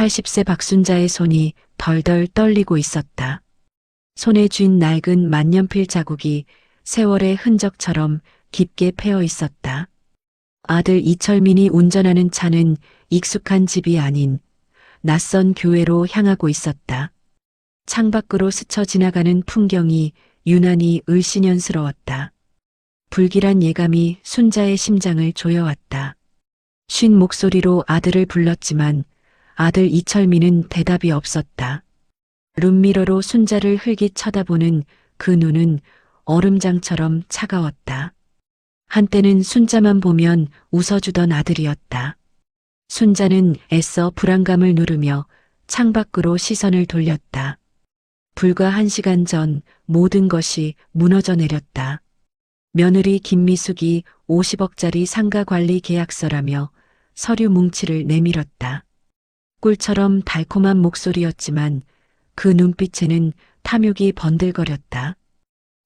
80세 박순자의 손이 덜덜 떨리고 있었다. 손에 쥔 낡은 만년필 자국이 세월의 흔적처럼 깊게 패어 있었다. 아들 이철민이 운전하는 차는 익숙한 집이 아닌 낯선 교회로 향하고 있었다. 창밖으로 스쳐 지나가는 풍경이 유난히 을씨년스러웠다. 불길한 예감이 순자의 심장을 조여왔다. 쉰 목소리로 아들을 불렀지만 아들 이철민은 대답이 없었다. 룸미러로 순자를 흘깃 쳐다보는 그 눈은 얼음장처럼 차가웠다. 한때는 순자만 보면 웃어주던 아들이었다. 순자는 애써 불안감을 누르며 창밖으로 시선을 돌렸다. 불과 1시간 전 모든 것이 무너져 내렸다. 며느리 김미숙이 50억짜리 상가 관리 계약서라며 서류 뭉치를 내밀었다. 꿀처럼 달콤한 목소리였지만 그 눈빛에는 탐욕이 번들거렸다.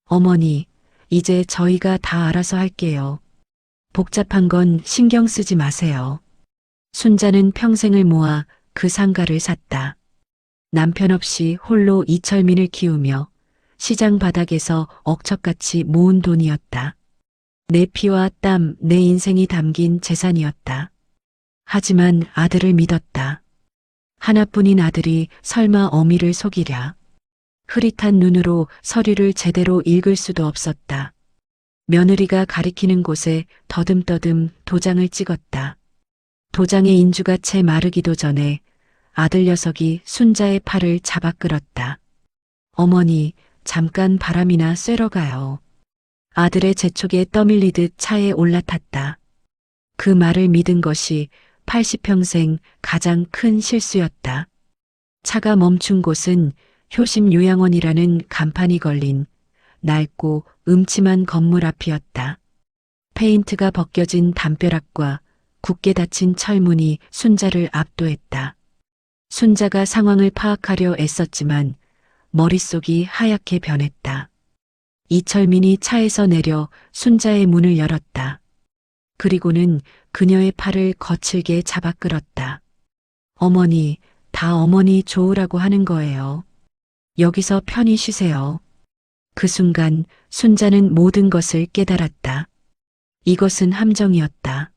어머니, 이제 저희가 다 알아서 할게요. 복잡한 건 신경 쓰지 마세요. 순자는 평생을 모아 그 상가를 샀다. 남편 없이 홀로 이철민을 키우며 시장 바닥에서 억척같이 모은 돈이었다. 내 피와 땀, 내 인생이 담긴 재산이었다. 하지만 아들을 믿었다. 하나뿐인 아들이 설마 어미를 속이랴. 흐릿한 눈으로 서류를 제대로 읽을 수도 없었다. 며느리가 가리키는 곳에 더듬더듬 도장을 찍었다. 도장의 인주가 채 마르기도 전에 아들 녀석이 순자의 팔을 잡아 끌었다. 어머니, 잠깐 바람이나 쐬러 가요. 아들의 재촉에 떠밀리듯 차에 올라탔다. 그 말을 믿은 것이 80평생 가장 큰 실수였다. 차가 멈춘 곳은 효심요양원이라는 간판이 걸린 낡고 음침한 건물 앞이었다. 페인트가 벗겨진 담벼락과 굳게 닫힌 철문이 순자를 압도했다. 순자가 상황을 파악하려 애썼지만 머릿속이 하얗게 변했다. 이철민이 차에서 내려 순자의 문을 열었다. 그리고는 그녀의 팔을 거칠게 잡아 끌었다. 어머니, 다 어머니 좋으라고 하는 거예요. 여기서 편히 쉬세요. 그 순간 순자는 모든 것을 깨달았다. 이것은 함정이었다.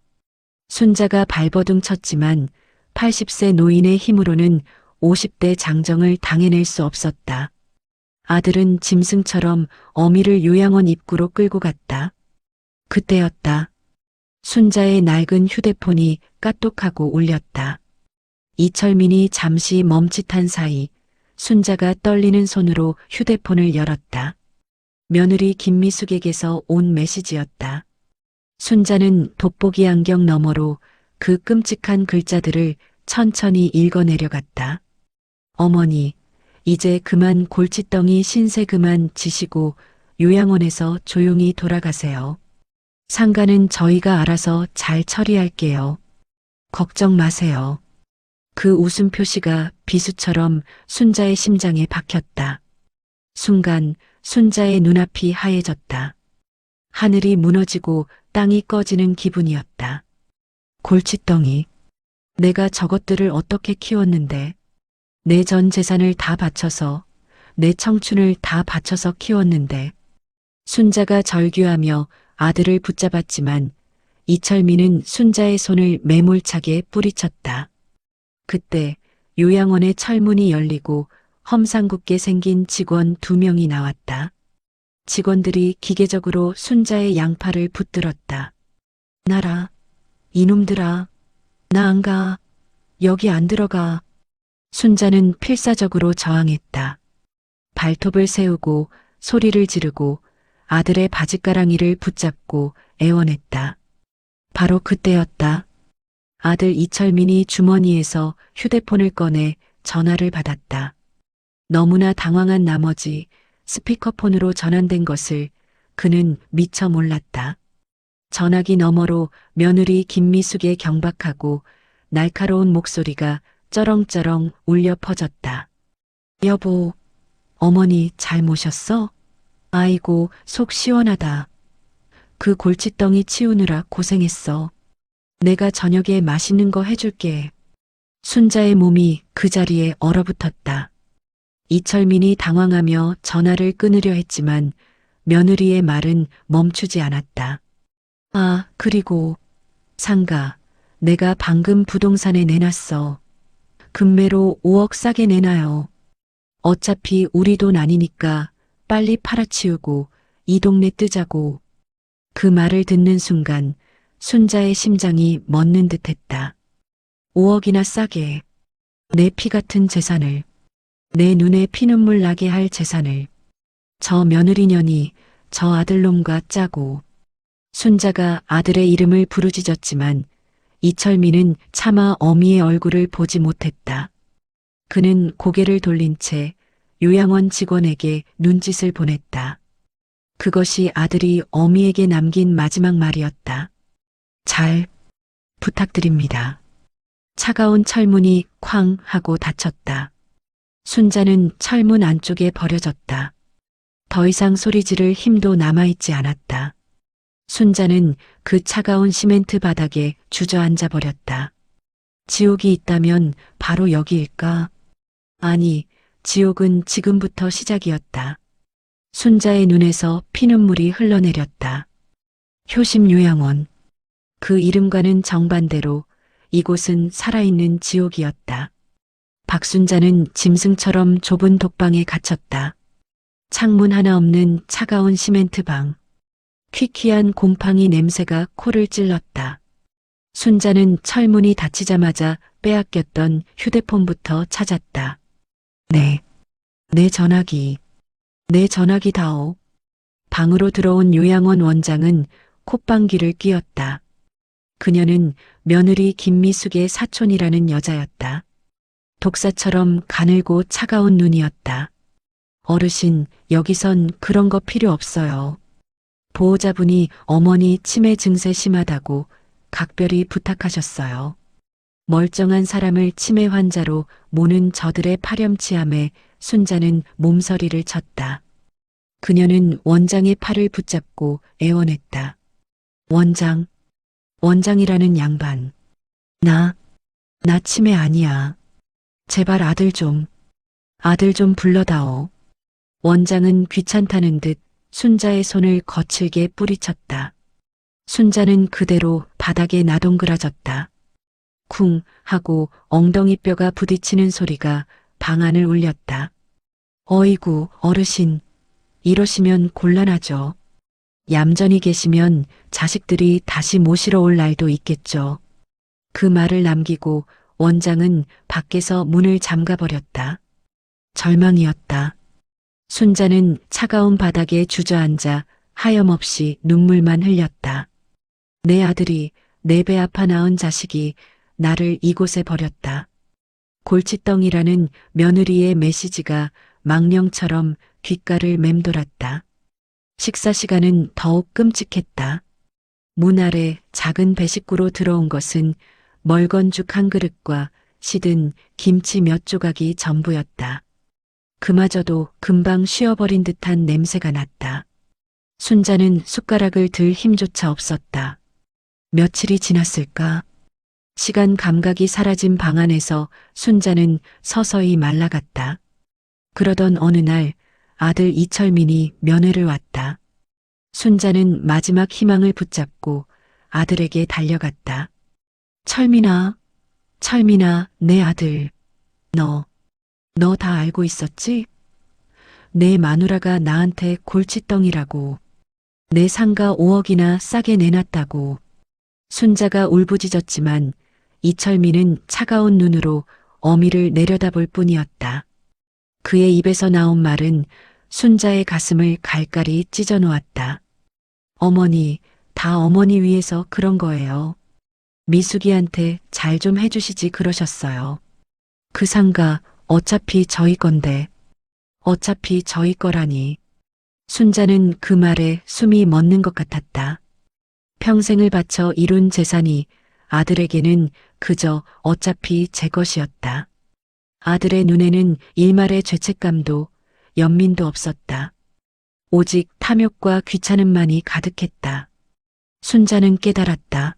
순자가 발버둥 쳤지만 80세 노인의 힘으로는 50대 장정을 당해낼 수 없었다. 아들은 짐승처럼 어미를 요양원 입구로 끌고 갔다. 그때였다. 순자의 낡은 휴대폰이 까똑하고 울렸다. 이철민이 잠시 멈칫한 사이 순자가 떨리는 손으로 휴대폰을 열었다. 며느리 김미숙에게서 온 메시지였다. 순자는 돋보기 안경 너머로 그 끔찍한 글자들을 천천히 읽어내려갔다. 어머니, 이제 그만 골칫덩이 신세 그만 지시고 요양원에서 조용히 돌아가세요. 상가는 저희가 알아서 잘 처리할게요. 걱정 마세요. 그 웃음 표시가 비수처럼 순자의 심장에 박혔다. 순간 순자의 눈앞이 하얘졌다. 하늘이 무너지고 땅이 꺼지는 기분이었다. 골칫덩이. 내가 저것들을 어떻게 키웠는데, 내 전 재산을 다 바쳐서, 내 청춘을 다 바쳐서 키웠는데. 순자가 절규하며 아들을 붙잡았지만 이철민은 순자의 손을 매몰차게 뿌리쳤다. 그때 요양원의 철문이 열리고 험상궂게 생긴 직원 2명이 나왔다. 직원들이 기계적으로 순자의 양팔을 붙들었다. 나라, 이놈들아, 나 안 가, 여기 안 들어가. 순자는 필사적으로 저항했다. 발톱을 세우고 소리를 지르고 아들의 바짓가랑이를 붙잡고 애원했다. 바로 그때였다. 아들 이철민이 주머니에서 휴대폰을 꺼내 전화를 받았다. 너무나 당황한 나머지 스피커폰으로 전환된 것을 그는 미처 몰랐다. 전화기 너머로 며느리 김미숙의 경박하고 날카로운 목소리가 쩌렁쩌렁 울려 퍼졌다. 여보, 어머니 잘 모셨어? 아이고, 속 시원하다. 그 골칫덩이 치우느라 고생했어. 내가 저녁에 맛있는 거 해줄게. 순자의 몸이 그 자리에 얼어붙었다. 이철민이 당황하며 전화를 끊으려 했지만 며느리의 말은 멈추지 않았다. 아, 그리고 상가, 내가 방금 부동산에 내놨어. 금매로 5억 싸게 내놔요. 어차피 우리 돈 아니니까 빨리 팔아치우고 이 동네 뜨자고. 그 말을 듣는 순간 순자의 심장이 멎는 듯했다. 5억이나 싸게 내 피 같은 재산을, 내 눈에 피눈물 나게 할 재산을 저 며느리년이 저 아들놈과 짜고. 순자가 아들의 이름을 부르짖었지만 이철민은 차마 어미의 얼굴을 보지 못했다. 그는 고개를 돌린 채 요양원 직원에게 눈짓을 보냈다. 그것이 아들이 어미에게 남긴 마지막 말이었다. 잘 부탁드립니다. 차가운 철문이 쾅 하고 닫혔다. 순자는 철문 안쪽에 버려졌다. 더 이상 소리 지를 힘도 남아있지 않았다. 순자는 그 차가운 시멘트 바닥에 주저앉아 버렸다. 지옥이 있다면 바로 여기일까? 아니, 지옥은 지금부터 시작이었다. 순자의 눈에서 피눈물이 흘러내렸다. 효심 요양원. 그 이름과는 정반대로 이곳은 살아있는 지옥이었다. 박순자는 짐승처럼 좁은 독방에 갇혔다. 창문 하나 없는 차가운 시멘트 방. 퀴퀴한 곰팡이 냄새가 코를 찔렀다. 순자는 철문이 닫히자마자 빼앗겼던 휴대폰부터 찾았다. 네. 내 전화기. 내 전화기다오. 방으로 들어온 요양원 원장은 콧방귀를 뀌었다. 그녀는 며느리 김미숙의 사촌이라는 여자였다. 독사처럼 가늘고 차가운 눈이었다. 어르신, 여기선 그런 거 필요 없어요. 보호자분이 어머니 치매 증세 심하다고 각별히 부탁하셨어요. 멀쩡한 사람을 치매 환자로 모는 저들의 파렴치함에 순자는 몸서리를 쳤다. 그녀는 원장의 팔을 붙잡고 애원했다. 원장이라는 양반. 나 치매 아니야. 제발 아들 좀 불러다오. 원장은 귀찮다는 듯 순자의 손을 거칠게 뿌리쳤다. 순자는 그대로 바닥에 나동그라졌다. 쿵 하고 엉덩이뼈가 부딪히는 소리가 방 안을 울렸다. 어이구, 어르신. 이러시면 곤란하죠. 얌전히 계시면 자식들이 다시 모시러 올 날도 있겠죠. 그 말을 남기고 원장은 밖에서 문을 잠가버렸다. 절망이었다. 순자는 차가운 바닥에 주저앉아 하염없이 눈물만 흘렸다. 내 아들이 내 배 아파 낳은 자식이 나를 이곳에 버렸다. 골칫덩이라는 며느리의 메시지가 망령처럼 귓가를 맴돌았다. 식사 시간은 더욱 끔찍했다. 문 아래 작은 배식구로 들어온 것은 멀건 죽 한 그릇과 시든 김치 몇 조각이 전부였다. 그마저도 금방 쉬어버린 듯한 냄새가 났다. 순자는 숟가락을 들 힘조차 없었다. 며칠이 지났을까? 시간 감각이 사라진 방 안에서 순자는 서서히 말라갔다. 그러던 어느 날 아들 이철민이 면회를 왔다. 순자는 마지막 희망을 붙잡고 아들에게 달려갔다. 철민아, 내 아들. 너 다 알고 있었지? 내 마누라가 나한테 골칫덩이라고. 내 상가 5억이나 싸게 내놨다고. 순자가 울부짖었지만 이철민은 차가운 눈으로 어미를 내려다볼 뿐이었다. 그의 입에서 나온 말은 순자의 가슴을 갈갈이 찢어 놓았다. 어머니, 다 어머니 위해서 그런 거예요. 미숙이한테 잘 좀 해주시지 그러셨어요. 그 상가 어차피 저희 건데. 어차피 저희 거라니. 순자는 그 말에 숨이 멎는 것 같았다. 평생을 바쳐 이룬 재산이 아들에게는 그저 어차피 제 것이었다. 아들의 눈에는 일말의 죄책감도 연민도 없었다. 오직 탐욕과 귀찮음만이 가득했다. 순자는 깨달았다.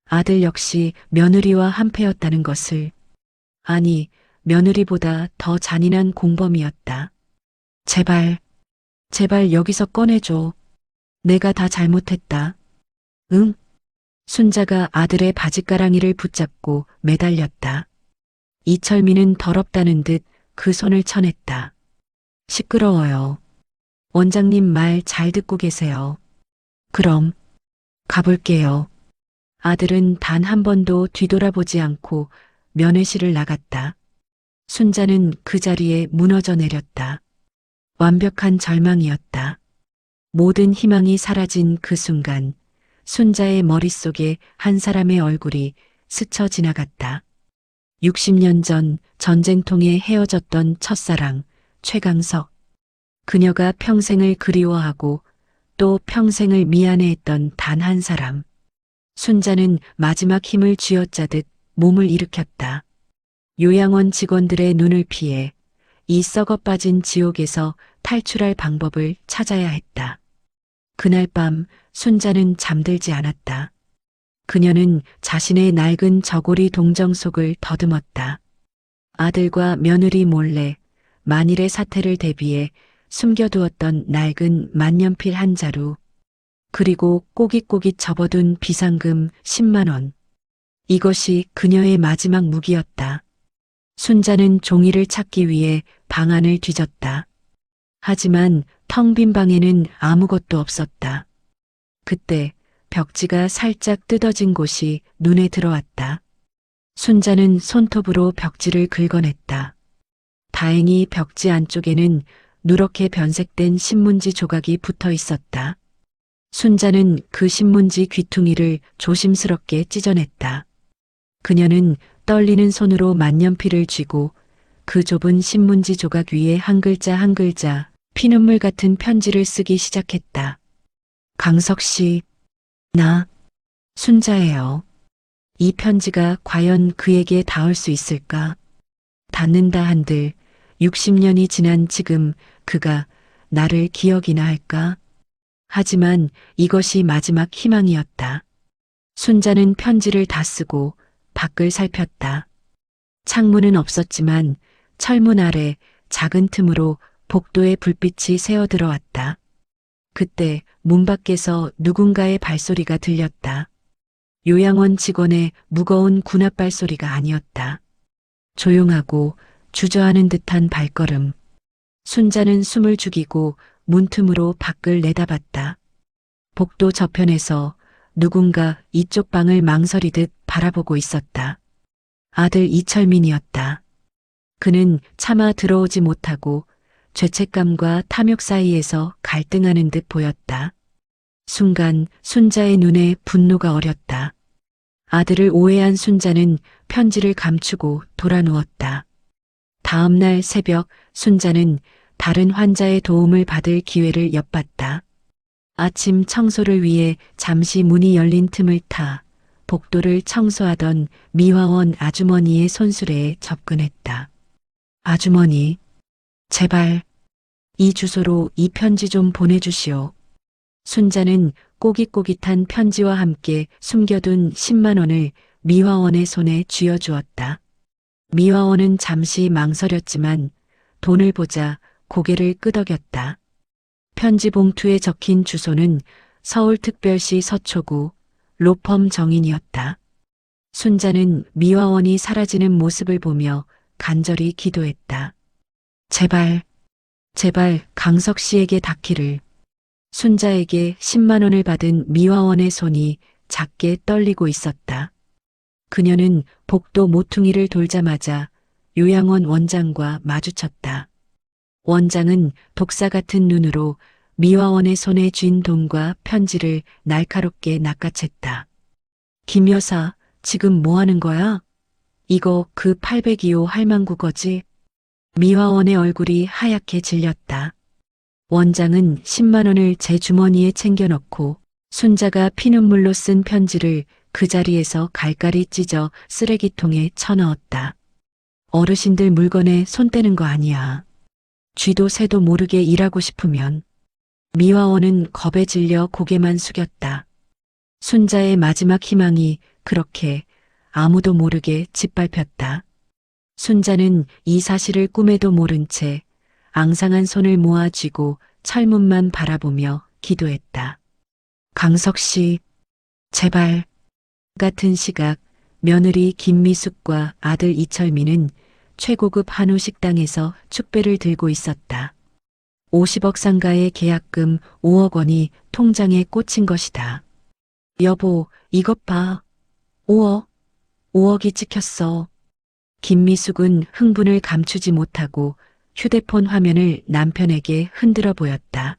아들 역시 며느리와 한패였다는 것을. 아니, 며느리보다 더 잔인한 공범이었다. 제발, 제발 여기서 꺼내줘. 내가 다 잘못했다. 응? 순자가 아들의 바짓가랑이를 붙잡고 매달렸다. 이철민은 더럽다는 듯 그 손을 쳐냈다. 시끄러워요. 원장님 말 잘 듣고 계세요. 그럼 가볼게요. 아들은 단 한 번도 뒤돌아보지 않고 면회실을 나갔다. 순자는 그 자리에 무너져 내렸다. 완벽한 절망이었다. 모든 희망이 사라진 그 순간 순자의 머릿속에 한 사람의 얼굴이 스쳐 지나갔다. 60년 전 전쟁통에 헤어졌던 첫사랑 최강석. 그녀가 평생을 그리워하고 또 평생을 미안해했던 단 한 사람. 순자는 마지막 힘을 쥐어짜듯 몸을 일으켰다. 요양원 직원들의 눈을 피해 이 썩어 빠진 지옥에서 탈출할 방법을 찾아야 했다. 그날 밤 순자는 잠들지 않았다. 그녀는 자신의 낡은 저고리 동정 속을 더듬었다. 아들과 며느리 몰래 만일의 사태를 대비해 숨겨두었던 낡은 만년필 한 자루, 그리고 꼬깃꼬깃 접어둔 비상금 10만 원. 이것이 그녀의 마지막 무기였다. 순자는 종이를 찾기 위해 방안을 뒤졌다. 하지만 텅 빈 방에는 아무것도 없었다. 그때 벽지가 살짝 뜯어진 곳이 눈에 들어왔다. 순자는 손톱으로 벽지를 긁어냈다. 다행히 벽지 안쪽에는 누렇게 변색된 신문지 조각이 붙어 있었다. 순자는 그 신문지 귀퉁이를 조심스럽게 찢어냈다. 그녀는 떨리는 손으로 만년필을 쥐고 그 좁은 신문지 조각 위에 한 글자 한 글자 피눈물 같은 편지를 쓰기 시작했다. 강석 씨, 나 순자예요. 이 편지가 과연 그에게 닿을 수 있을까? 닿는다 한들 60년이 지난 지금 그가 나를 기억이나 할까? 하지만 이것이 마지막 희망이었다. 순자는 편지를 다 쓰고 밖을 살폈다. 창문은 없었지만 철문 아래 작은 틈으로 복도의 불빛이 새어 들어왔다. 그때 문 밖에서 누군가의 발소리가 들렸다. 요양원 직원의 무거운 군합 발소리가 아니었다. 조용하고 주저하는 듯한 발걸음. 순자는 숨을 죽이고 문틈으로 밖을 내다봤다. 복도 저편에서 누군가 이쪽 방을 망설이듯 바라보고 있었다. 아들 이철민이었다. 그는 차마 들어오지 못하고 죄책감과 탐욕 사이에서 갈등하는 듯 보였다. 순간 순자의 눈에 분노가 어렸다. 아들을 오해한 순자는 편지를 감추고 돌아누웠다. 다음 날 새벽 순자는 다른 환자의 도움을 받을 기회를 엿봤다. 아침 청소를 위해 잠시 문이 열린 틈을 타 복도를 청소하던 미화원 아주머니의 손수레에 접근했다. 아주머니, 제발 이 주소로 이 편지 좀 보내주시오. 순자는 꼬깃꼬깃한 편지와 함께 숨겨둔 10만 원을 미화원의 손에 쥐어주었다. 미화원은 잠시 망설였지만 돈을 보자 고개를 끄덕였다. 편지 봉투에 적힌 주소는 서울특별시 서초구 로펌 정인이었다. 순자는 미화원이 사라지는 모습을 보며 간절히 기도했다. 제발, 제발 강석 씨에게 닿기를. 순자에게 10만 원을 받은 미화원의 손이 작게 떨리고 있었다. 그녀는 복도 모퉁이를 돌자마자 요양원 원장과 마주쳤다. 원장은 독사 같은 눈으로 미화원의 손에 쥔 돈과 편지를 날카롭게 낚아챘다. 김 여사, 지금 뭐 하는 거야? 이거 그 802호 할망구거지? 미화원의 얼굴이 하얗게 질렸다. 원장은 10만 원을 제 주머니에 챙겨넣고 순자가 피눈물로 쓴 편지를 그 자리에서 갈갈이 찢어 쓰레기통에 쳐넣었다. 어르신들 물건에 손 떼는 거 아니야. 쥐도 새도 모르게 일하고 싶으면. 미화원은 겁에 질려 고개만 숙였다. 순자의 마지막 희망이 그렇게 아무도 모르게 짓밟혔다. 순자는 이 사실을 꿈에도 모른 채 앙상한 손을 모아 쥐고 철문만 바라보며 기도했다. 강석 씨, 제발. 같은 시각 며느리 김미숙과 아들 이철민은 최고급 한우 식당에서 축배를 들고 있었다. 50억 상가의 계약금 5억 원이 통장에 꽂힌 것이다. 여보, 이것 봐. 5억, 5억이 찍혔어. 김미숙은 흥분을 감추지 못하고 휴대폰 화면을 남편에게 흔들어 보였다.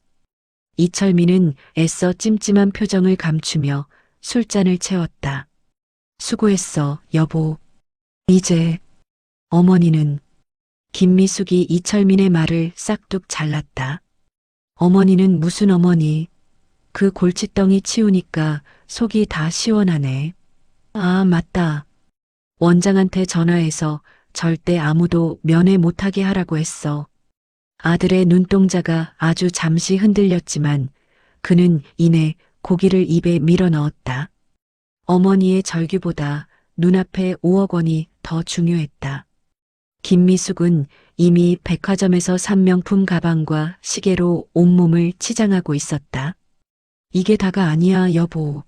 이철민은 애써 찜찜한 표정을 감추며 술잔을 채웠다. 수고했어, 여보. 이제 어머니는 김미숙이 이철민의 말을 싹둑 잘랐다. 어머니는 무슨 어머니? 그 골칫덩이 치우니까 속이 다 시원하네. 아, 맞다. 원장한테 전화해서 절대 아무도 면회 못하게 하라고 했어. 아들의 눈동자가 아주 잠시 흔들렸지만 그는 이내 고기를 입에 밀어 넣었다. 어머니의 절규보다 눈앞에 5억 원이 더 중요했다. 김미숙은 이미 백화점에서 산 명품 가방과 시계로 온몸을 치장하고 있었다. 이게 다가 아니야, 여보.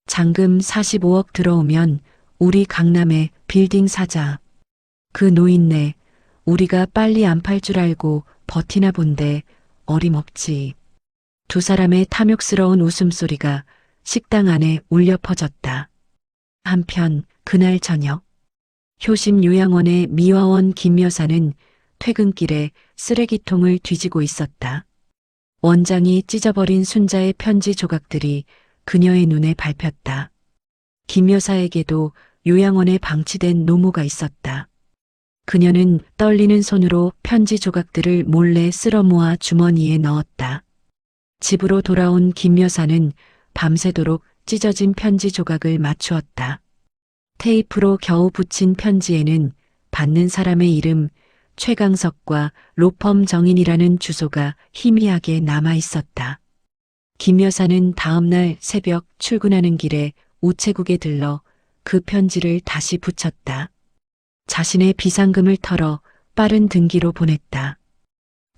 잔금 45억 들어오면 우리 강남에 빌딩 사자. 그 노인네 우리가 빨리 안 팔 줄 알고 버티나 본데 어림없지. 두 사람의 탐욕스러운 웃음소리가 식당 안에 울려 퍼졌다. 한편 그날 저녁 효심 요양원의 미화원 김 여사는 퇴근길에 쓰레기통을 뒤지고 있었다. 원장이 찢어버린 순자의 편지 조각들이 그녀의 눈에 밟혔다. 김 여사에게도 요양원에 방치된 노모가 있었다. 그녀는 떨리는 손으로 편지 조각들을 몰래 쓸어 모아 주머니에 넣었다. 집으로 돌아온 김 여사는 밤새도록 찢어진 편지 조각을 맞추었다. 테이프로 겨우 붙인 편지에는 받는 사람의 이름 최강석과 로펌 정인이라는 주소가 희미하게 남아 있었다. 김 여사는 다음날 새벽 출근하는 길에 우체국에 들러 그 편지를 다시 붙였다. 자신의 비상금을 털어 빠른 등기로 보냈다.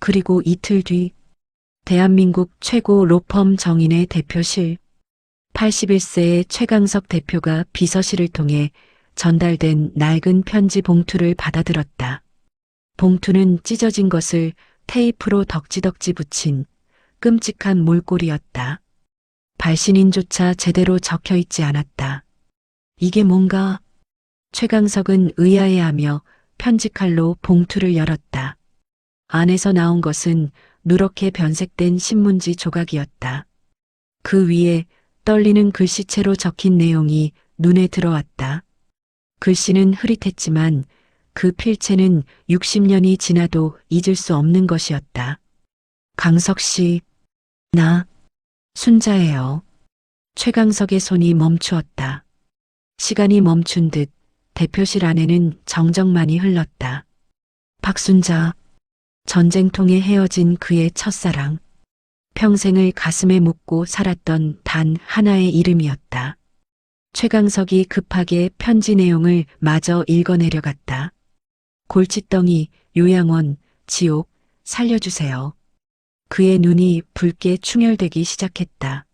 그리고 이틀 뒤 대한민국 최고 로펌 정인의 대표실 81세의 최강석 대표가 비서실을 통해 전달된 낡은 편지 봉투를 받아들었다. 봉투는 찢어진 것을 테이프로 덕지덕지 붙인 끔찍한 몰골이었다. 발신인조차 제대로 적혀 있지 않았다. 이게 뭔가? 최강석은 의아해하며 편지칼로 봉투를 열었다. 안에서 나온 것은 누렇게 변색된 신문지 조각이었다. 그 위에 떨리는 글씨체로 적힌 내용이 눈에 들어왔다. 글씨는 흐릿했지만 그 필체는 60년이 지나도 잊을 수 없는 것이었다. 강석 씨, 나 순자예요. 최강석의 손이 멈추었다. 시간이 멈춘 듯 대표실 안에는 정적만이 흘렀다. 박순자, 전쟁통에 헤어진 그의 첫사랑. 평생을 가슴에 묻고 살았던 단 하나의 이름이었다. 최강석이 급하게 편지 내용을 마저 읽어내려갔다. 골칫덩이, 요양원, 지옥, 살려주세요. 그의 눈이 붉게 충혈되기 시작했다.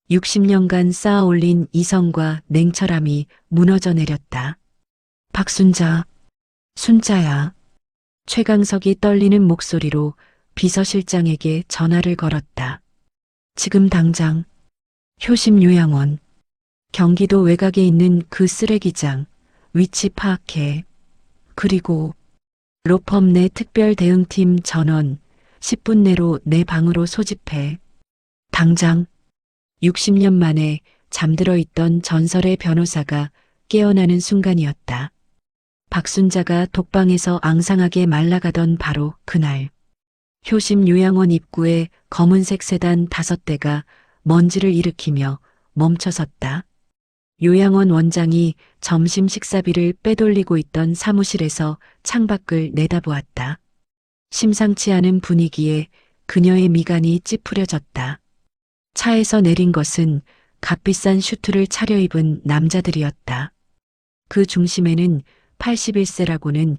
60년간 쌓아 올린 이성과 냉철함이 무너져 내렸다. 박순자, 순자야. 최강석이 떨리는 목소리로 비서실장에게 전화를 걸었다. 지금 당장 효심 요양원, 경기도 외곽에 있는 그 쓰레기장 위치 파악해. 그리고 로펌 내 특별 대응팀 전원 10분 내로 내 방으로 소집해. 당장. 60년 만에 잠들어 있던 전설의 변호사가 깨어나는 순간이었다. 박순자가 독방에서 앙상하게 말라가던 바로 그날. 효심 요양원 입구에 검은색 세단 5대가 먼지를 일으키며 멈춰섰다. 요양원 원장이 점심 식사비를 빼돌리고 있던 사무실에서 창밖을 내다보았다. 심상치 않은 분위기에 그녀의 미간이 찌푸려졌다. 차에서 내린 것은 값비싼 슈트를 차려입은 남자들이었다. 그 중심에는 81세라고는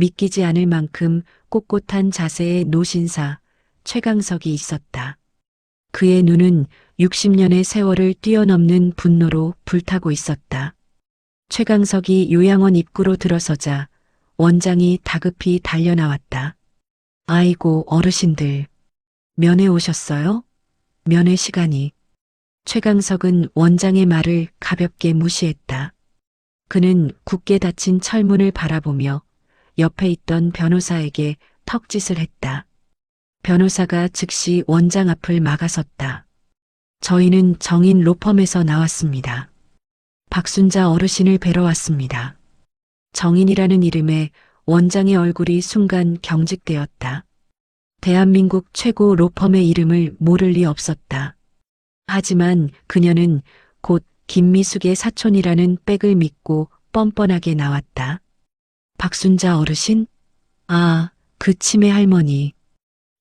믿기지 않을 만큼 꼿꼿한 자세의 노신사 최강석이 있었다. 그의 눈은 60년의 세월을 뛰어넘는 분노로 불타고 있었다. 최강석이 요양원 입구로 들어서자 원장이 다급히 달려나왔다. 아이고 어르신들, 면회 오셨어요? 면회 시간이. 최강석은 원장의 말을 가볍게 무시했다. 그는 굳게 닫힌 철문을 바라보며 옆에 있던 변호사에게 턱짓을 했다. 변호사가 즉시 원장 앞을 막아섰다. 저희는 정인 로펌에서 나왔습니다. 박순자 어르신을 뵈러 왔습니다. 정인이라는 이름에 원장의 얼굴이 순간 경직되었다. 대한민국 최고 로펌의 이름을 모를 리 없었다. 하지만 그녀는 곧 김미숙의 사촌이라는 백을 믿고 뻔뻔하게 나왔다. 박순자 어르신? 아, 그 치매 할머니.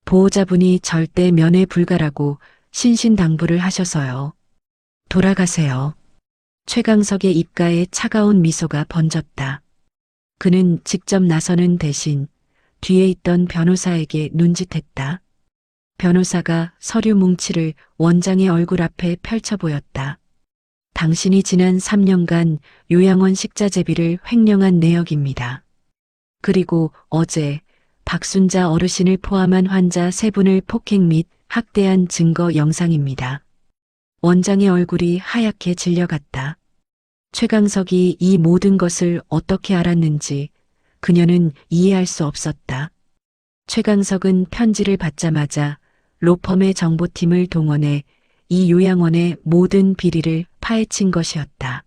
보호자분이 절대 면회 불가라고 신신당부를 하셔서요. 돌아가세요. 최강석의 입가에 차가운 미소가 번졌다. 그는 직접 나서는 대신 뒤에 있던 변호사에게 눈짓했다. 변호사가 서류 뭉치를 원장의 얼굴 앞에 펼쳐 보였다. 당신이 지난 3년간 요양원 식자재비를 횡령한 내역입니다. 그리고 어제 박순자 어르신을 포함한 환자 3분을 폭행 및 학대한 증거 영상입니다. 원장의 얼굴이 하얗게 질려갔다. 최강석이 이 모든 것을 어떻게 알았는지 그녀는 이해할 수 없었다. 최강석은 편지를 받자마자 로펌의 정보팀을 동원해 이 요양원의 모든 비리를 파헤친 것이었다.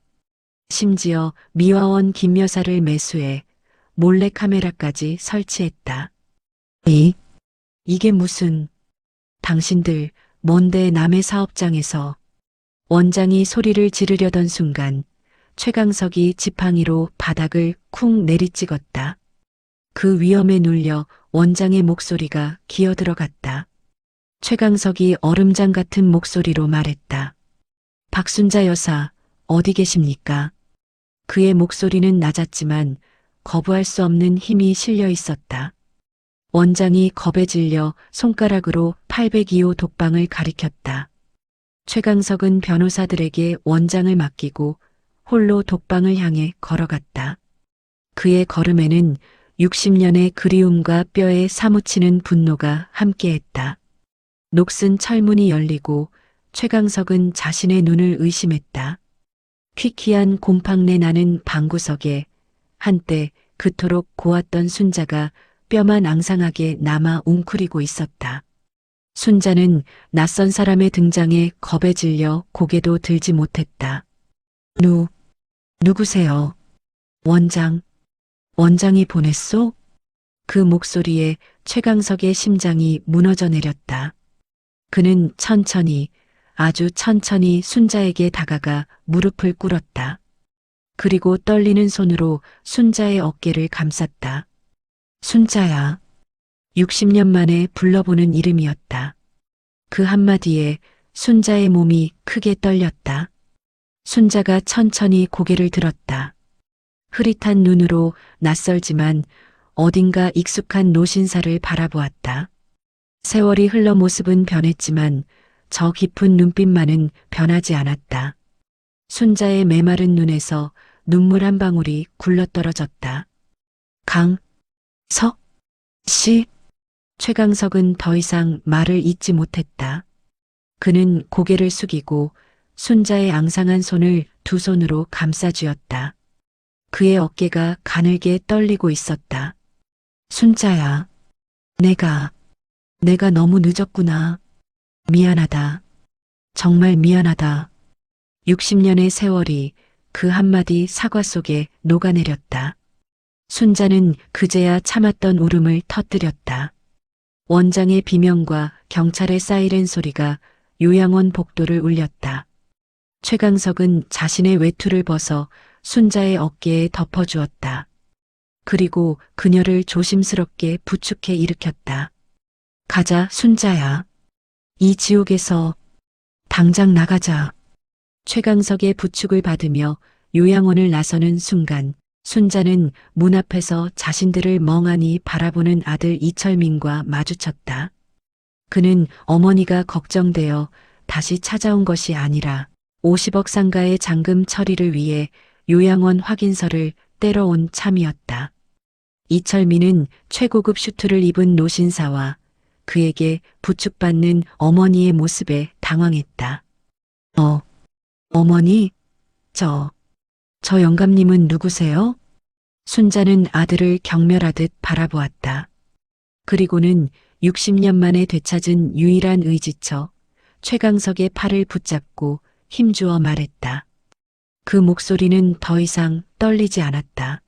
심지어 미화원 김 여사를 매수해 몰래카메라까지 설치했다. 이게 무슨... 당신들 뭔데 남의 사업장에서... 원장이 소리를 지르려던 순간 최강석이 지팡이로 바닥을 쿵 내리찍었다. 그 위험에 눌려 원장의 목소리가 기어들어갔다. 최강석이 얼음장 같은 목소리로 말했다. 박순자 여사, 어디 계십니까? 그의 목소리는 낮았지만 거부할 수 없는 힘이 실려 있었다. 원장이 겁에 질려 손가락으로 802호 독방을 가리켰다. 최강석은 변호사들에게 원장을 맡기고 홀로 독방을 향해 걸어갔다. 그의 걸음에는 60년의 그리움과 뼈에 사무치는 분노가 함께했다. 녹슨 철문이 열리고 최강석은 자신의 눈을 의심했다. 퀴퀴한 곰팡내 나는 방구석에 한때 그토록 고왔던 순자가 뼈만 앙상하게 남아 웅크리고 있었다. 순자는 낯선 사람의 등장에 겁에 질려 고개도 들지 못했다. 누구세요? 원장이 보냈소? 그 목소리에 최강석의 심장이 무너져 내렸다. 그는 천천히, 아주 천천히 순자에게 다가가 무릎을 꿇었다. 그리고 떨리는 손으로 순자의 어깨를 감쌌다. 순자야. 60년 만에 불러보는 이름이었다. 그 한마디에 순자의 몸이 크게 떨렸다. 순자가 천천히 고개를 들었다. 흐릿한 눈으로 낯설지만 어딘가 익숙한 노신사를 바라보았다. 세월이 흘러 모습은 변했지만 저 깊은 눈빛만은 변하지 않았다. 순자의 메마른 눈에서 눈물 한 방울이 굴러떨어졌다. 강석 씨? 최강석은 더 이상 말을 잇지 못했다. 그는 고개를 숙이고 순자의 앙상한 손을 두 손으로 감싸쥐었다. 그의 어깨가 가늘게 떨리고 있었다. 순자야, 내가 너무 늦었구나. 미안하다. 정말 미안하다. 60년의 세월이 그 한마디 사과 속에 녹아내렸다. 순자는 그제야 참았던 울음을 터뜨렸다. 원장의 비명과 경찰의 사이렌 소리가 요양원 복도를 울렸다. 최강석은 자신의 외투를 벗어 순자의 어깨에 덮어주었다. 그리고 그녀를 조심스럽게 부축해 일으켰다. 가자, 순자야. 이 지옥에서 당장 나가자. 최강석의 부축을 받으며 요양원을 나서는 순간 순자는 문 앞에서 자신들을 멍하니 바라보는 아들 이철민과 마주쳤다. 그는 어머니가 걱정되어 다시 찾아온 것이 아니라 50억 상가의 잔금 처리를 위해 요양원 확인서를 떼러 온 참이었다. 이철민은 최고급 슈트를 입은 노신사와 그에게 부축받는 어머니의 모습에 당황했다. 어머니? 저 영감님은 누구세요? 순자는 아들을 경멸하듯 바라보았다. 그리고는 60년 만에 되찾은 유일한 의지처 최강석의 팔을 붙잡고 힘주어 말했다. 그 목소리는 더 이상 떨리지 않았다.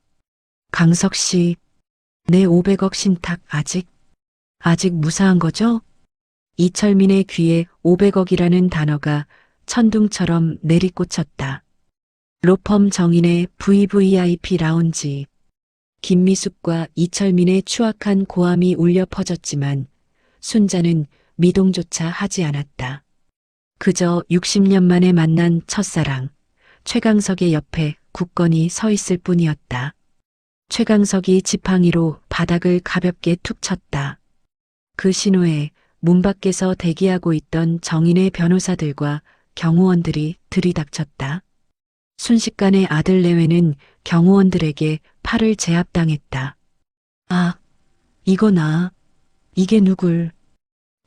강석 씨, 내 500억 신탁 아직 무사한 거죠? 이철민의 귀에 500억이라는 단어가 천둥처럼 내리꽂혔다. 로펌 정인의 VVIP 라운지. 김미숙과 이철민의 추악한 고함이 울려 퍼졌지만 순자는 미동조차 하지 않았다. 그저 60년 만에 만난 첫사랑, 최강석의 옆에 굳건히 서 있을 뿐이었다. 최강석이 지팡이로 바닥을 가볍게 툭 쳤다. 그 신호에 문 밖에서 대기하고 있던 정인의 변호사들과 경호원들이 들이닥쳤다. 순식간에 아들 내외는 경호원들에게 팔을 제압당했다. 아, 이게 누굴.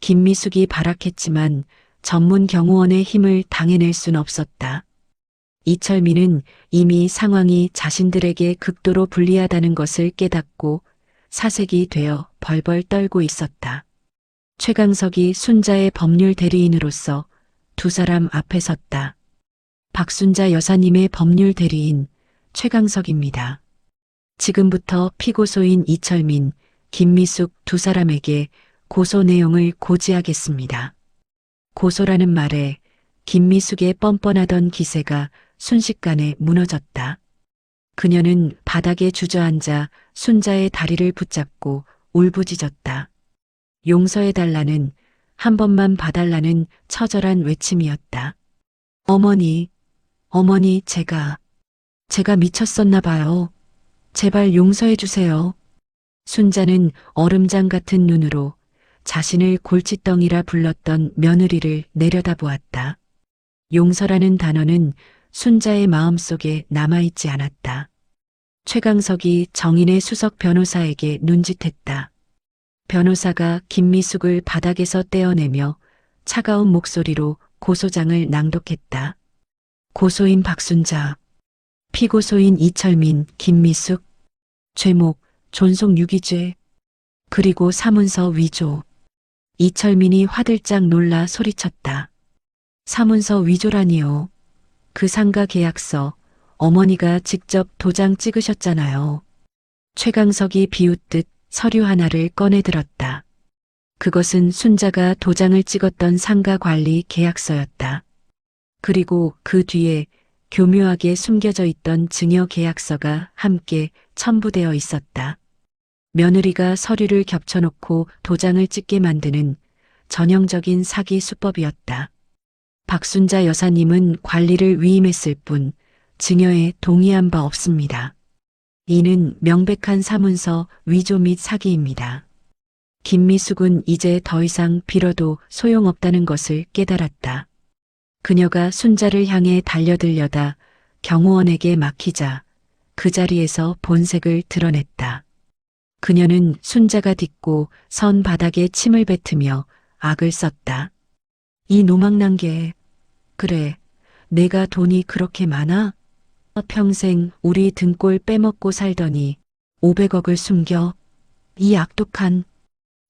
김미숙이 발악했지만 전문 경호원의 힘을 당해낼 순 없었다. 이철민은 이미 상황이 자신들에게 극도로 불리하다는 것을 깨닫고 사색이 되어 벌벌 떨고 있었다. 최강석이 순자의 법률 대리인으로서 두 사람 앞에 섰다. 박순자 여사님의 법률 대리인 최강석입니다. 지금부터 피고소인 이철민, 김미숙 두 사람에게 고소 내용을 고지하겠습니다. 고소라는 말에 김미숙의 뻔뻔하던 기세가 순식간에 무너졌다. 그녀는 바닥에 주저앉아 순자의 다리를 붙잡고 울부짖었다. 용서해달라는, 한 번만 봐달라는 처절한 외침이었다. 어머니, 제가 미쳤었나 봐요. 제발 용서해 주세요. 순자는 얼음장 같은 눈으로 자신을 골칫덩이라 불렀던 며느리를 내려다보았다. 용서라는 단어는 순자의 마음속에 남아있지 않았다. 최강석이 정인의 수석 변호사에게 눈짓했다. 변호사가 김미숙을 바닥에서 떼어내며 차가운 목소리로 고소장을 낭독했다. 고소인 박순자, 피고소인 이철민, 김미숙, 죄목 존속유기죄, 그리고 사문서 위조. 이철민이 화들짝 놀라 소리쳤다. 사문서 위조라니요. 그 상가 계약서 어머니가 직접 도장 찍으셨잖아요. 최강석이 비웃듯 서류 하나를 꺼내들었다. 그것은 순자가 도장을 찍었던 상가 관리 계약서였다. 그리고 그 뒤에 교묘하게 숨겨져 있던 증여 계약서가 함께 첨부되어 있었다. 며느리가 서류를 겹쳐놓고 도장을 찍게 만드는 전형적인 사기 수법이었다. 박순자 여사님은 관리를 위임했을 뿐 증여에 동의한 바 없습니다. 이는 명백한 사문서 위조 및 사기입니다. 김미숙은 이제 더 이상 빌어도 소용없다는 것을 깨달았다. 그녀가 순자를 향해 달려들려다 경호원에게 막히자 그 자리에서 본색을 드러냈다. 그녀는 순자가 딛고 선 바닥에 침을 뱉으며 악을 썼다. 이 노망난 게, 그래, 내가 돈이 그렇게 많아? 평생 우리 등골 빼먹고 살더니 500억을 숨겨? 이 악독한.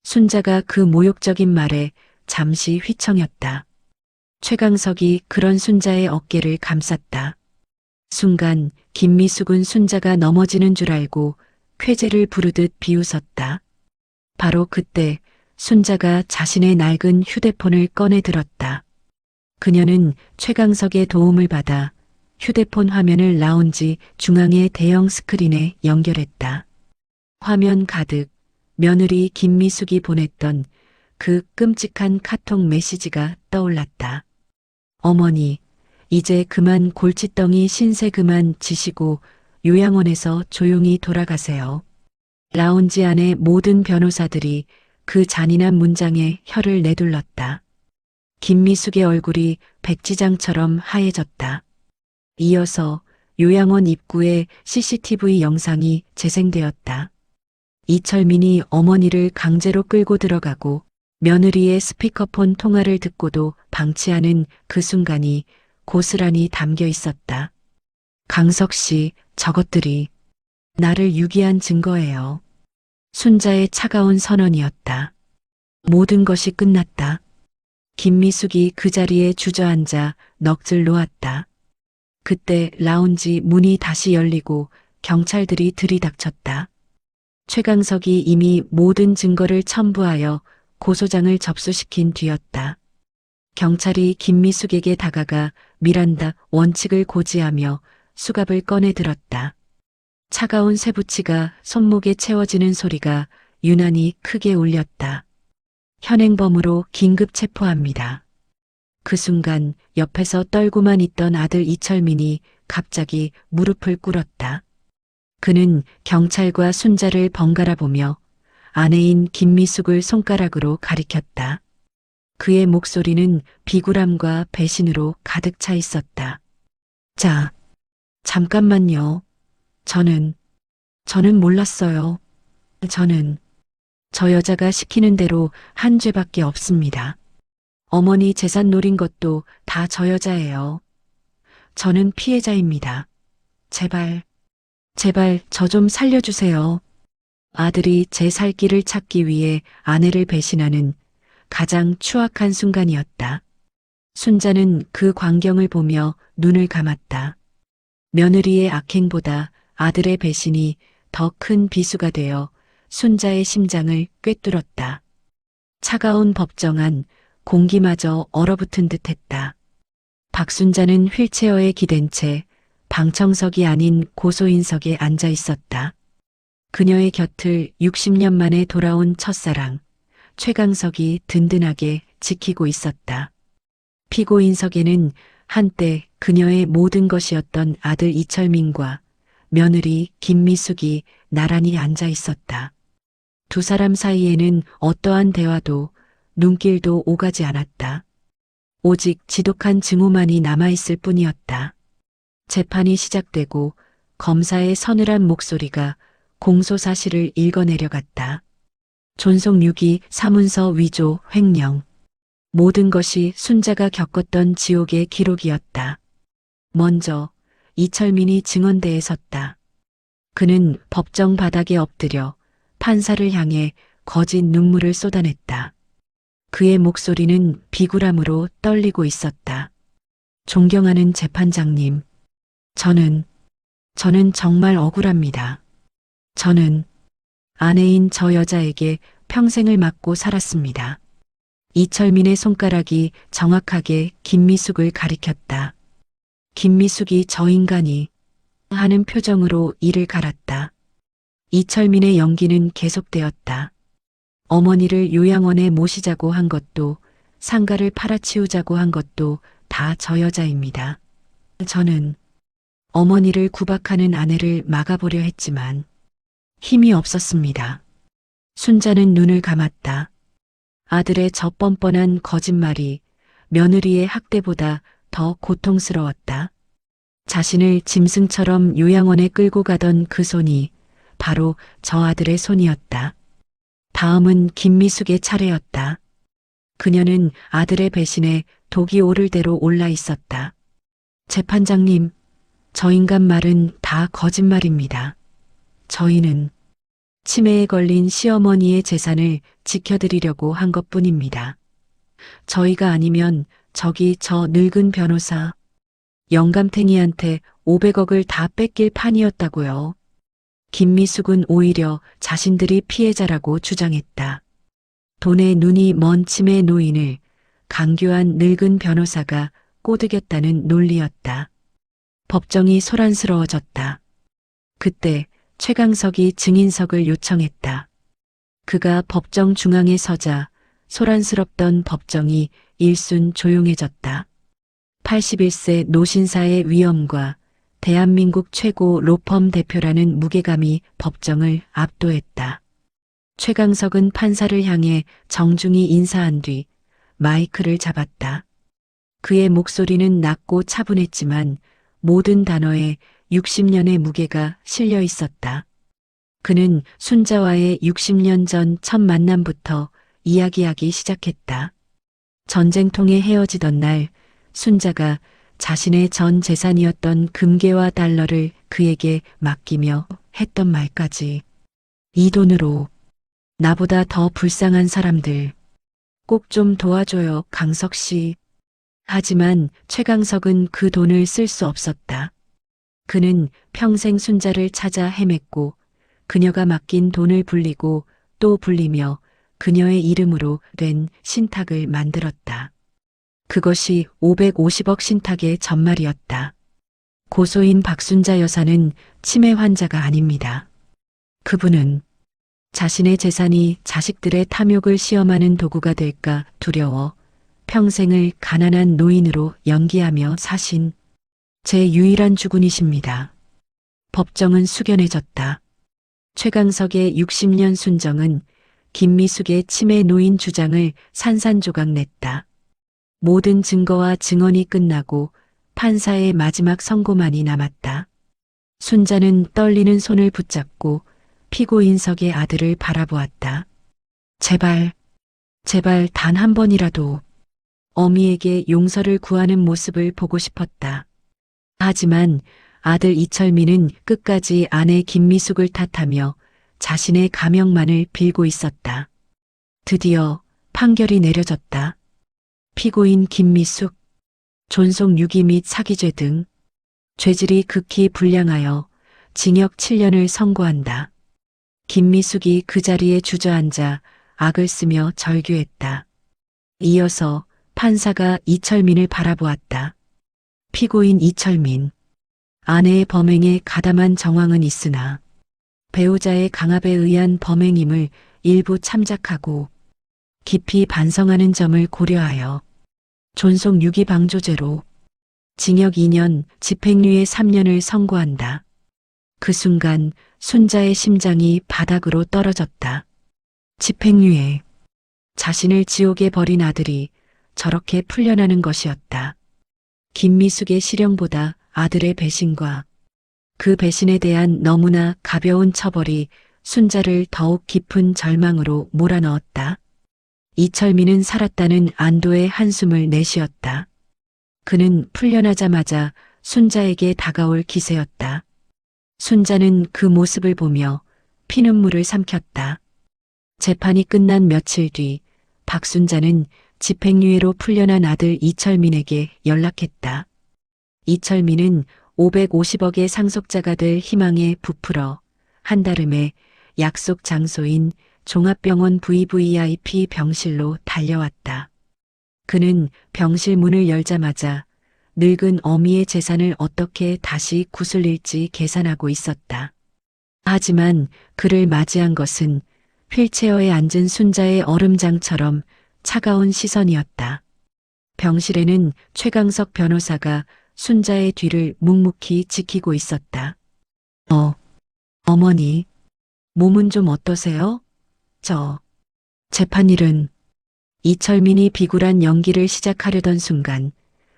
순자가 그 모욕적인 말에 잠시 휘청였다. 최강석이 그런 순자의 어깨를 감쌌다. 순간 김미숙은 순자가 넘어지는 줄 알고 쾌재를 부르듯 비웃었다. 바로 그때 순자가 자신의 낡은 휴대폰을 꺼내 들었다. 그녀는 최강석의 도움을 받아 휴대폰 화면을 라운지 중앙의 대형 스크린에 연결했다. 화면 가득 며느리 김미숙이 보냈던 그 끔찍한 카톡 메시지가 떠올랐다. 어머니, 이제 그만 골칫덩이 신세 그만 지시고 요양원에서 조용히 돌아가세요. 라운지 안의 모든 변호사들이 그 잔인한 문장에 혀를 내둘렀다. 김미숙의 얼굴이 백지장처럼 하얘졌다. 이어서 요양원 입구에 CCTV 영상이 재생되었다. 이철민이 어머니를 강제로 끌고 들어가고 며느리의 스피커폰 통화를 듣고도 방치하는 그 순간이 고스란히 담겨 있었다. 강석 씨, 저것들이 나를 유기한 증거예요. 순자의 차가운 선언이었다. 모든 것이 끝났다. 김미숙이 그 자리에 주저앉아 넋을 놓았다. 그때 라운지 문이 다시 열리고 경찰들이 들이닥쳤다. 최강석이 이미 모든 증거를 첨부하여 고소장을 접수시킨 뒤였다. 경찰이 김미숙에게 다가가 미란다 원칙을 고지하며 수갑을 꺼내 들었다. 차가운 쇠붙이가 손목에 채워지는 소리가 유난히 크게 울렸다. 현행범으로 긴급 체포합니다. 그 순간 옆에서 떨고만 있던 아들 이철민이 갑자기 무릎을 꿇었다. 그는 경찰과 순자를 번갈아 보며 아내인 김미숙을 손가락으로 가리켰다. 그의 목소리는 비굴함과 배신으로 가득 차 있었다. 자, 잠깐만요. 저는 몰랐어요. 저는 저 여자가 시키는 대로 한 죄밖에 없습니다. 어머니 재산 노린 것도 다 저 여자예요. 저는 피해자입니다. 제발 저 좀 살려주세요. 아들이 제 살 길을 찾기 위해 아내를 배신하는 가장 추악한 순간이었다. 순자는 그 광경을 보며 눈을 감았다. 며느리의 악행보다 아들의 배신이 더 큰 비수가 되어 순자의 심장을 꿰뚫었다. 차가운 법정 안 공기마저 얼어붙은 듯했다. 박순자는 휠체어에 기댄 채 방청석이 아닌 고소인석에 앉아 있었다. 그녀의 곁을 60년 만에 돌아온 첫사랑 최강석이 든든하게 지키고 있었다. 피고인석에는 한때 그녀의 모든 것이었던 아들 이철민과 며느리 김미숙이 나란히 앉아 있었다. 두 사람 사이에는 어떠한 대화도 눈길도 오가지 않았다. 오직 지독한 증오만이 남아있을 뿐이었다. 재판이 시작되고 검사의 서늘한 목소리가 공소사실을 읽어내려갔다. 존속6기 사문서 위조 횡령. 모든 것이 순자가 겪었던 지옥의 기록이었다. 먼저 이철민이 증언대에 섰다. 그는 법정 바닥에 엎드려 판사를 향해 거짓 눈물을 쏟아냈다. 그의 목소리는 비굴함으로 떨리고 있었다. 존경하는 재판장님, 저는 정말 억울합니다. 저는 아내인 저 여자에게 평생을 맞고 살았습니다. 이철민의 손가락이 정확하게 김미숙을 가리켰다. 김미숙이 저 인간이 하는 표정으로 이를 갈았다. 이철민의 연기는 계속되었다. 어머니를 요양원에 모시자고 한 것도 상가를 팔아치우자고 한 것도 다 저 여자입니다. 저는 어머니를 구박하는 아내를 막아보려 했지만 힘이 없었습니다. 순자는 눈을 감았다. 아들의 저 뻔뻔한 거짓말이 며느리의 학대보다 더 고통스러웠다. 자신을 짐승처럼 요양원에 끌고 가던 그 손이 바로 저 아들의 손이었다. 다음은 김미숙의 차례였다. 그녀는 아들의 배신에 독이 오를 대로 올라 있었다. 재판장님, 저 인간 말은 다 거짓말입니다. 저희는 치매에 걸린 시어머니의 재산을 지켜드리려고 한 것뿐입니다. 저희가 아니면 저기 저 늙은 변호사 영감탱이한테 500억을 다 뺏길 판이었다고요. 김미숙은 오히려 자신들이 피해자라고 주장했다. 돈에 눈이 먼 치매 노인을 강교한 늙은 변호사가 꼬드겼다는 논리였다. 법정이 소란스러워졌다. 그때 최강석이 증인석을 요청했다. 그가 법정 중앙에 서자 소란스럽던 법정이 일순 조용해졌다. 81세 노신사의 위엄과 대한민국 최고 로펌 대표라는 무게감이 법정을 압도했다. 최강석은 판사를 향해 정중히 인사한 뒤 마이크를 잡았다. 그의 목소리는 낮고 차분했지만 모든 단어에 60년의 무게가 실려 있었다. 그는 순자와의 60년 전 첫 만남부터 이야기하기 시작했다. 전쟁통에 헤어지던 날 순자가 자신의 전 재산이었던 금괴와 달러를 그에게 맡기며 했던 말까지. 이 돈으로 나보다 더 불쌍한 사람들 꼭 좀 도와줘요, 강석 씨. 하지만 최강석은 그 돈을 쓸 수 없었다. 그는 평생 순자를 찾아 헤맸고 그녀가 맡긴 돈을 불리고 또 불리며 그녀의 이름으로 된 신탁을 만들었다. 그것이 550억 신탁의 전말이었다. 고소인 박순자 여사는 치매 환자가 아닙니다. 그분은 자신의 재산이 자식들의 탐욕을 시험하는 도구가 될까 두려워 평생을 가난한 노인으로 연기하며 사신 제 유일한 주군이십니다. 법정은 숙연해졌다. 최강석의 60년 순정은 김미숙의 치매 노인 주장을 산산조각 냈다. 모든 증거와 증언이 끝나고 판사의 마지막 선고만이 남았다. 순자는 떨리는 손을 붙잡고 피고인석의 아들을 바라보았다. 제발, 제발 단 한 번이라도 어미에게 용서를 구하는 모습을 보고 싶었다. 하지만 아들 이철민은 끝까지 아내 김미숙을 탓하며 자신의 가명만을 빌고 있었다. 드디어 판결이 내려졌다. 피고인 김미숙, 존속 유기 및 사기죄 등 죄질이 극히 불량하여 징역 7년을 선고한다. 김미숙이 그 자리에 주저앉아 악을 쓰며 절규했다. 이어서 판사가 이철민을 바라보았다. 피고인 이철민, 아내의 범행에 가담한 정황은 있으나 배우자의 강압에 의한 범행임을 일부 참작하고 깊이 반성하는 점을 고려하여 존속 유기방조죄로 징역 2년, 집행유예 3년을 선고한다. 그 순간 순자의 심장이 바닥으로 떨어졌다. 집행유예. 자신을 지옥에 버린 아들이 저렇게 풀려나는 것이었다. 김미숙의 실형보다 아들의 배신과 그 배신에 대한 너무나 가벼운 처벌이 순자를 더욱 깊은 절망으로 몰아넣었다. 이철민은 살았다는 안도의 한숨을 내쉬었다. 그는 풀려나자마자 순자에게 다가올 기세였다. 순자는 그 모습을 보며 피눈물을 삼켰다. 재판이 끝난 며칠 뒤 박순자는 집행유예로 풀려난 아들 이철민에게 연락했다. 이철민은 550억의 상속자가 될 희망에 부풀어 한달음에 약속 장소인 종합병원 VVIP 병실로 달려왔다. 그는 병실 문을 열자마자 늙은 어미의 재산을 어떻게 다시 구슬릴지 계산하고 있었다. 하지만 그를 맞이한 것은 휠체어에 앉은 순자의 얼음장처럼 차가운 시선이었다. 병실에는 최강석 변호사가 순자의 뒤를 묵묵히 지키고 있었다. 어머니, 몸은 좀 어떠세요? 재판일은 이철민이 비굴한 연기를 시작하려던 순간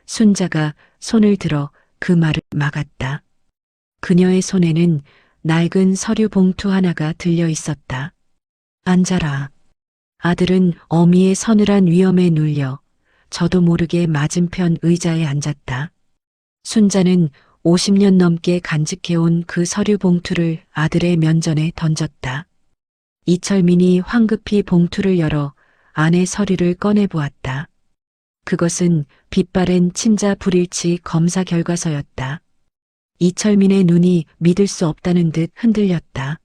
순자가 손을 들어 그 말을 막았다. 그녀의 손에는 낡은 서류 봉투 하나가 들려 있었다. 앉아라. 아들은 어미의 서늘한 위엄에 눌려 저도 모르게 맞은편 의자에 앉았다. 순자는 50년 넘게 간직해온 그 서류 봉투를 아들의 면전에 던졌다. 이철민이 황급히 봉투를 열어 안의 서류를 꺼내보았다. 그것은 빛바랜 친자 불일치 검사 결과서였다. 이철민의 눈이 믿을 수 없다는 듯 흔들렸다.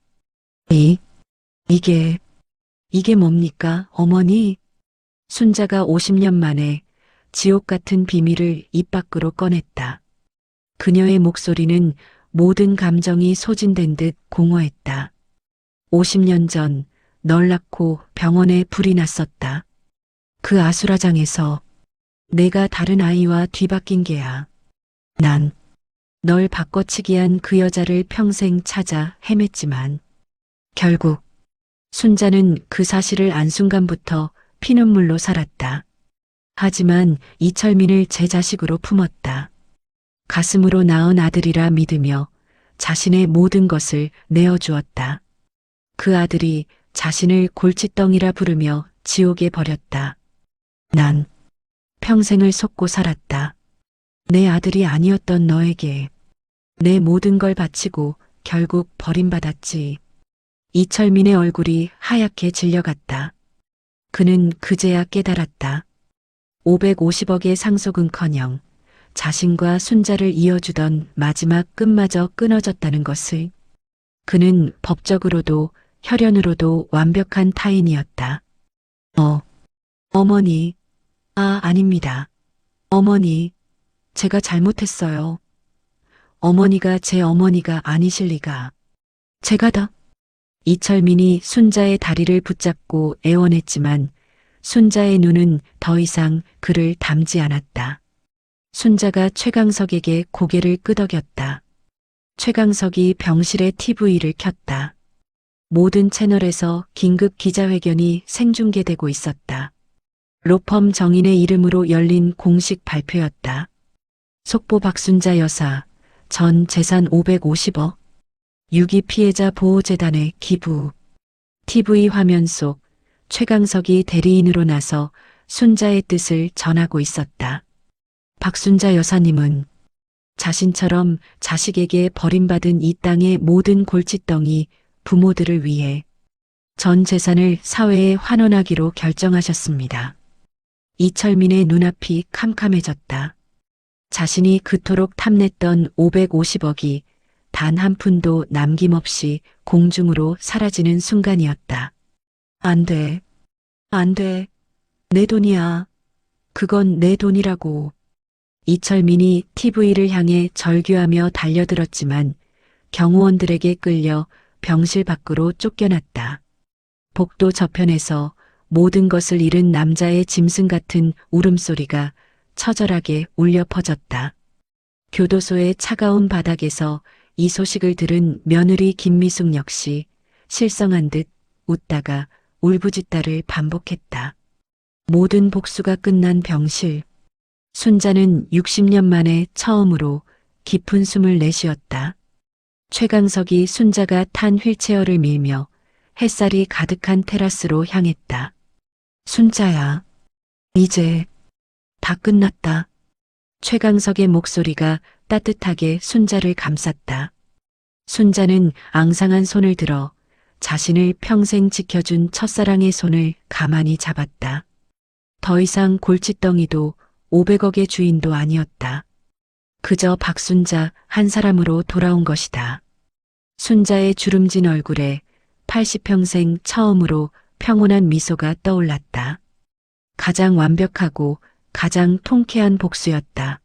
이게 뭡니까, 어머니? 순자가 50년 만에 지옥 같은 비밀을 입 밖으로 꺼냈다. 그녀의 목소리는 모든 감정이 소진된 듯 공허했다. 50년 전 널 낳고 병원에 불이 났었다. 그 아수라장에서 내가 다른 아이와 뒤바뀐 게야. 난 널 바꿔치기한 그 여자를 평생 찾아 헤맸지만 결국 순자는 그 사실을 안 순간부터 피눈물로 살았다. 하지만 이철민을 제 자식으로 품었다. 가슴으로 낳은 아들이라 믿으며 자신의 모든 것을 내어주었다. 그 아들이 자신을 골칫덩이라 부르며 지옥에 버렸다. 난 평생을 속고 살았다. 내 아들이 아니었던 너에게 내 모든 걸 바치고 결국 버림받았지. 이철민의 얼굴이 하얗게 질려갔다. 그는 그제야 깨달았다. 550억의 상속은커녕 자신과 순자를 이어주던 마지막 끈마저 끊어졌다는 것을. 그는 법적으로도 혈연으로도 완벽한 타인이었다. 어머니. 아닙니다. 어머니, 제가 잘못했어요. 어머니가 제 어머니가 아니실 리가. 제가 다. 이철민이 순자의 다리를 붙잡고 애원했지만 순자의 눈은 더 이상 그를 담지 않았다. 순자가 최강석에게 고개를 끄덕였다. 최강석이 병실의 TV를 켰다. 모든 채널에서 긴급 기자회견이 생중계되고 있었다. 로펌 정인의 이름으로 열린 공식 발표였다. 속보 박순자 여사, 전 재산 550억, 유기 피해자 보호재단에 기부. TV 화면 속 최강석이 대리인으로 나서 순자의 뜻을 전하고 있었다. 박순자 여사님은 자신처럼 자식에게 버림받은 이 땅의 모든 골칫덩이 부모들을 위해 전 재산을 사회에 환원하기로 결정하셨습니다. 이철민의 눈앞이 캄캄해졌다. 자신이 그토록 탐냈던 550억이 단 한 푼도 남김없이 공중으로 사라지는 순간이었다. 안 돼. 안 돼. 내 돈이야. 그건 내 돈이라고. 이철민이 TV를 향해 절규하며 달려들었지만 경호원들에게 끌려 병실 밖으로 쫓겨났다. 복도 저편에서 모든 것을 잃은 남자의 짐승 같은 울음소리가 처절하게 울려 퍼졌다. 교도소의 차가운 바닥에서 이 소식을 들은 며느리 김미숙 역시 실성한 듯 웃다가 울부짖다를 반복했다. 모든 복수가 끝난 병실. 순자는 60년 만에 처음으로 깊은 숨을 내쉬었다. 최강석이 순자가 탄 휠체어를 밀며 햇살이 가득한 테라스로 향했다. 순자야, 이제 다 끝났다. 최강석의 목소리가 따뜻하게 순자를 감쌌다. 순자는 앙상한 손을 들어 자신을 평생 지켜준 첫사랑의 손을 가만히 잡았다. 더 이상 골칫덩이도 500억의 주인도 아니었다. 그저 박순자 한 사람으로 돌아온 것이다. 순자의 주름진 얼굴에 80평생 처음으로 평온한 미소가 떠올랐다. 가장 완벽하고 가장 통쾌한 복수였다.